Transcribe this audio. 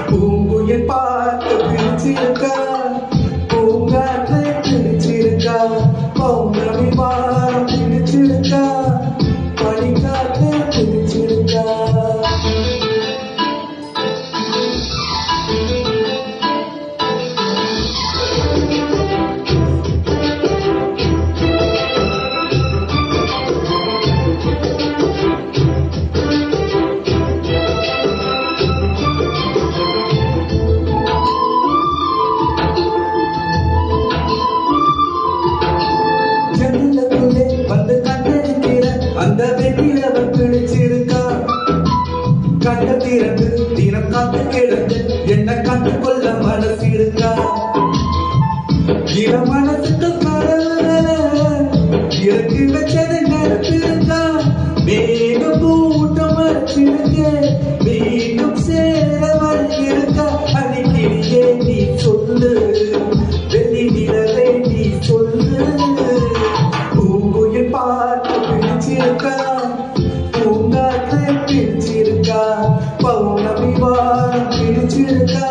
பூங்குயில் பார்த்து பிடிச்சிருக்கா, பூங்காற்றை பிடிச்சிருக்கா, பௌர்ணமி வாரம் பிடிச்சிருக்கா, பனிக்காற்றை பிடிச்சிருக்கா. ஜன்னலுக்குள்ளே வந்து கண்ணடிக்கிற அந்த வெண்ணிலவன் பிடிச்சிருக்கா, கண்ண திறந்து தினம் காத்து கிடந்து என்ன கண்டு கொள்ள மனசு இருக்கா. இள மனசுக்கு கடவுள இறக்கி வச்சதை நடத்திருக்கா. மேலும் கூட்டம் மறைச்சிருக்க, மீண்டும் சேர வழியிருக்கா. அடிக்கிறியே நீ சொல்லு, வெள்ளி நிலவே நீ சொல்லு. பூங்குயில் பார்த்து பிடிச்சிருக்கா, பூங்காற்றை பிடிச்சிருக்கா, பௌர்ணமி வாரம் பிடிச்சிருக்கா,